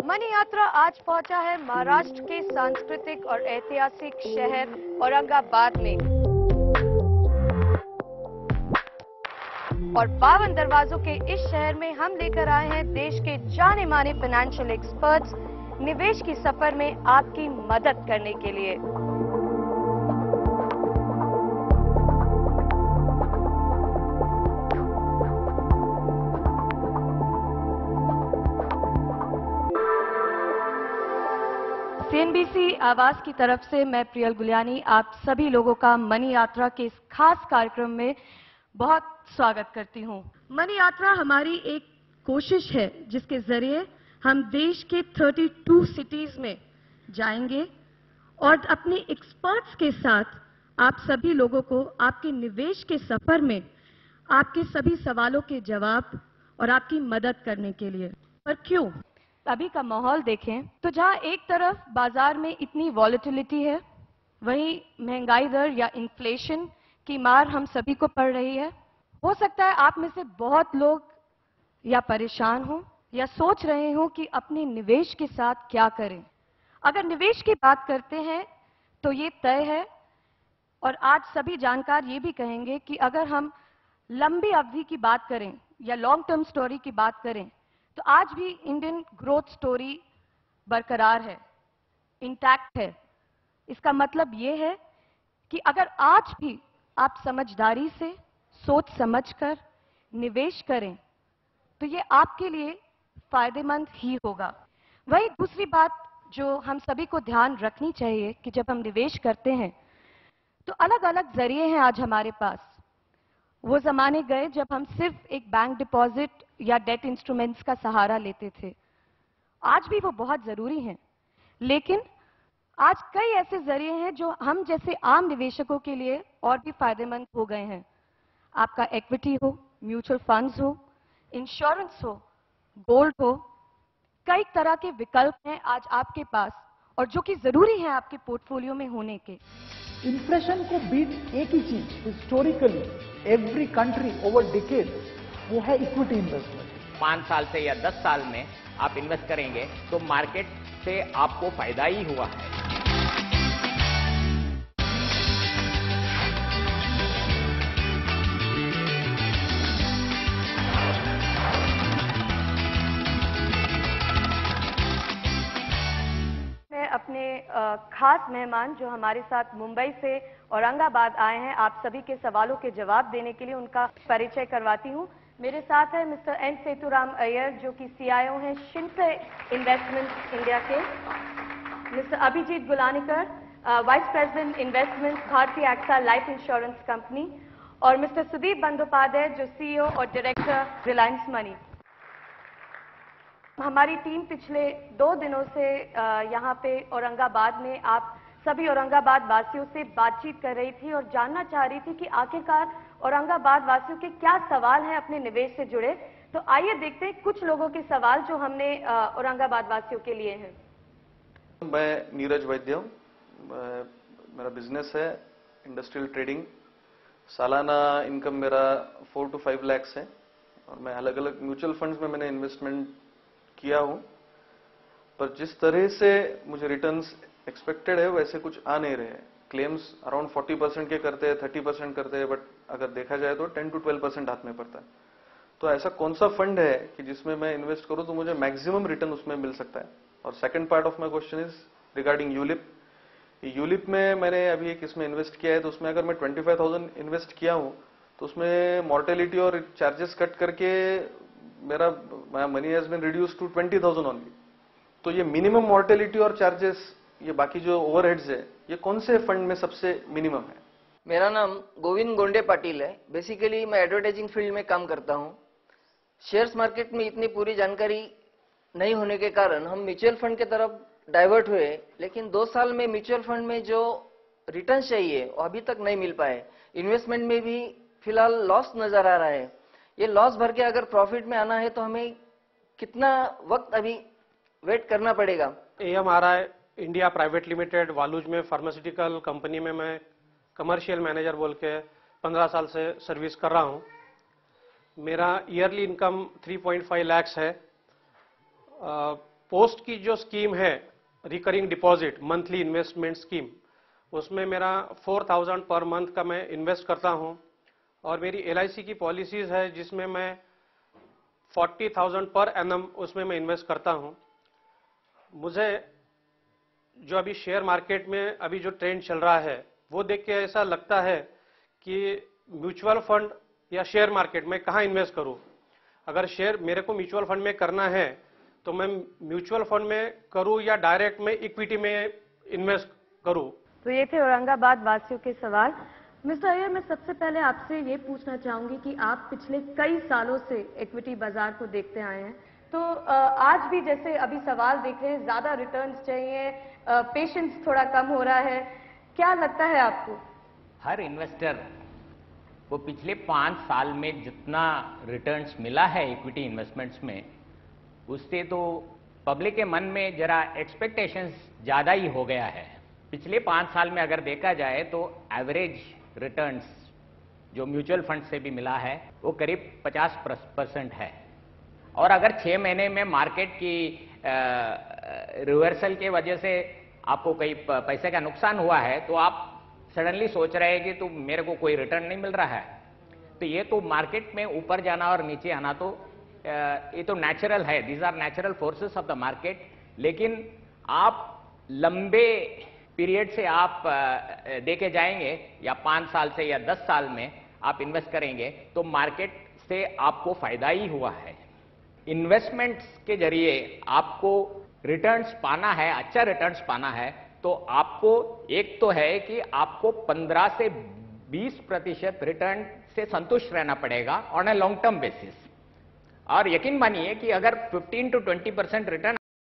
Money यात्रा आज पहुंचा है महाराष्ट्र के सांस्कृतिक और ऐतिहासिक शहर औरंगाबाद में और 52 दरवाजों के इस शहर में हम लेकर आए हैं देश के जाने माने फाइनेंशियल एक्सपर्ट्स निवेश की सफर में आपकी मदद करने के लिए। सीएनबीसी आवाज की तरफ से मैं प्रियल गुलियानी आप सभी लोगों का मनी यात्रा के इस खास कार्यक्रम में बहुत स्वागत करती हूं। मनी यात्रा हमारी एक कोशिश है जिसके जरिए हम देश के 32 सिटीज में जाएंगे और अपने एक्सपर्ट्स के साथ आप सभी लोगों को आपके निवेश के सफर में आपके सभी सवालों के जवाब और आपकी मदद करने के लिए। पर क्यों? अभी का माहौल देखें तो जहां एक तरफ बाजार में इतनी वॉलेटिलिटी है, वहीं महंगाई दर या इन्फ्लेशन की मार हम सभी को पड़ रही है। हो सकता है आप में से बहुत लोग या परेशान हो या सोच रहे हो कि अपने निवेश के साथ क्या करें। अगर निवेश की बात करते हैं तो ये तय है और आज सभी जानकार ये भी कहेंगे कि अगर हम लंबी अवधि की बात करें या लॉन्ग टर्म स्टोरी की बात करें तो आज भी इंडियन ग्रोथ स्टोरी बरकरार है, इंटैक्ट है। इसका मतलब ये है कि अगर आज भी आप समझदारी से सोच समझकर निवेश करें तो ये आपके लिए फायदेमंद ही होगा। वही दूसरी बात जो हम सभी को ध्यान रखनी चाहिए कि जब हम निवेश करते हैं तो अलग अलग जरिए हैं आज हमारे पास। वो जमाने गए जब हम सिर्फ एक बैंक डिपॉजिट या डेट इंस्ट्रूमेंट्स का सहारा लेते थे। आज भी वो बहुत जरूरी हैं, लेकिन आज कई ऐसे जरिए हैं जो हम जैसे आम निवेशकों के लिए और भी फायदेमंद हो गए हैं। आपका इक्विटी हो, म्यूचुअल फंड्स हो, इंश्योरेंस हो, गोल्ड हो, कई तरह के विकल्प हैं आज आपके पास और जो कि जरूरी है आपके पोर्टफोलियो में होने के। इन्फ्लेशन को बीट एक ही चीज historically every country over decade, वो है इक्विटी इन्वेस्टमेंट। 5 साल से या 10 साल में आप इन्वेस्ट करेंगे तो मार्केट से आपको फायदा ही हुआ है। अपने खास मेहमान जो हमारे साथ मुंबई से औरंगाबाद आए हैं, आप सभी के सवालों के जवाब देने के लिए उनका परिचय करवाती हूं। मेरे साथ है मिस्टर एन सेतुराम अय्यर जो कि सीआईओ हैं शिंपे इन्वेस्टमेंट्स इंडिया के, mister Abhijit Gulanikar vice president investments Bharti AXA life insurance company और मिस्टर सुदीप बंदोपाध्याय जो सीईओ और डायरेक्टर रिलायंस मनी। हमारी टीम पिछले 2 दिनों से यहाँ पे औरंगाबाद में आप सभी औरंगाबाद वासियों से बातचीत कर रही थी और जानना चाह रही थी कि आखिरकार औरंगाबाद वासियों के क्या सवाल हैं अपने निवेश से जुड़े। तो आइए देखते हैं कुछ लोगों के सवाल जो हमने औरंगाबाद वासियों के लिए हैं। मैं नीरज वैद्य हूँ, मेरा बिजनेस है इंडस्ट्रियल ट्रेडिंग। सालाना इनकम मेरा 4 to 5 लाख है और मैं अलग अलग म्यूचुअल फंड्स में मैंने इन्वेस्टमेंट किया हूं, पर जिस तरह से मुझे रिटर्न्स एक्सपेक्टेड है वैसे कुछ आ नहीं रहे। क्लेम्स अराउंड 40% के करते हैं, 30% करते हैं, बट अगर देखा जाए तो 10 to 12% हाथ में पड़ता है। तो ऐसा कौन सा फंड है कि जिसमें मैं इन्वेस्ट करूं तो मुझे मैक्सिमम रिटर्न उसमें मिल सकता है। और second part of my question is regarding ULIP. ULIP में मैंने अभी एक इसमें इन्वेस्ट किया है, तो उसमें अगर मैं 25,000 इन्वेस्ट किया हूं तो उसमें मॉर्टेलिटी और चार्जेस कट करके मेरा money has been reduce to 20,000 only. तो ये मिनिमम मॉर्टेलिटी और चार्जेस, ये बाकी जो ओवरहेड्स है, ये कौन से फंड में सबसे मिनिमम है? मेरा नाम गोविंद गोंडे पाटिल है। बेसिकली मैं एडवर्टाइजिंग फील्ड में काम करता हूं। शेयर्स मार्केट में इतनी पूरी जानकारी नहीं होने के कारण हम म्यूचुअल फंड की तरफ डाइवर्ट हुए, लेकिन 2 साल में म्यूचुअल फंड में जो रिटर्न चाहिए वो अभी तक नहीं मिल पाए। इन्वेस्टमेंट में भी फिलहाल लॉस नजर आ रहा है। ये लॉस भर के अगर प्रॉफिट में आना है तो हमें कितना वक्त अभी वेट करना पड़ेगा? AMRI India private limited Waluj में फार्मास्यूटिकल कंपनी में मैं कमर्शियल मैनेजर बोल के 15 साल से सर्विस कर रहा हूं। मेरा ईयरली इनकम 3.5 लाख है। पोस्ट की जो स्कीम है recurring deposit monthly investment scheme, उसमें मेरा 4000 पर मंथ का मैं इन्वेस्ट करता हूं। और मेरी LIC की पॉलिसीज है जिसमें मैं 40,000 पर एनम उसमें मैं इन्वेस्ट करता हूं। मुझे जो अभी शेयर मार्केट में अभी जो ट्रेंड चल रहा है वो देख के ऐसा लगता है कि म्यूचुअल फंड या शेयर मार्केट में कहाँ इन्वेस्ट करूं। अगर शेयर मेरे को म्यूचुअल फंड में करना है तो मैं म्यूचुअल फंड में करूं या डायरेक्ट में इक्विटी में इन्वेस्ट करूं। तो ये थे औरंगाबाद वासियों के सवाल। मिस्टर अय्यर, मैं सबसे पहले आपसे ये पूछना चाहूंगी कि आप पिछले कई सालों से इक्विटी बाजार को देखते आए हैं, तो आज भी जैसे अभी सवाल देख रहे हैं, ज्यादा रिटर्न्स चाहिए, पेशेंस थोड़ा कम हो रहा है, क्या लगता है आपको? हर इन्वेस्टर को पिछले 5 साल में जितना रिटर्न्स मिला है इक्विटी इन्वेस्टमेंट्स में, उससे तो पब्लिक के मन में जरा एक्सपेक्टेशंस ज्यादा ही हो गया है। पिछले 5 साल में अगर देखा जाए तो एवरेज रिटर्न्स जो म्यूचुअल फंड से भी मिला है वो करीब 50% है। और अगर 6 महीने में मार्केट की रिवर्सल के वजह से आपको कई पैसे का नुकसान हुआ है तो आप सडनली सोच रहे हैं कि तो मेरे को कोई रिटर्न नहीं मिल रहा है। तो ये तो मार्केट में ऊपर जाना और नीचे आना तो ये तो नेचुरल है, these are natural forces of the market. लेकिन आप लंबे पीरियड से आप देखे जाएंगे या 5 साल से या 10 साल में आप इन्वेस्ट करेंगे तो मार्केट से आपको फायदा ही हुआ है। इन्वेस्टमेंट्स के जरिए आपको रिटर्न्स पाना है, अच्छा रिटर्न्स पाना है, तो आपको एक तो है कि आपको 15 से 20% रिटर्न से संतुष्ट रहना पड़ेगा on a long term basis. और यकीन मानिए कि अगर 15 to 20% रिटर्न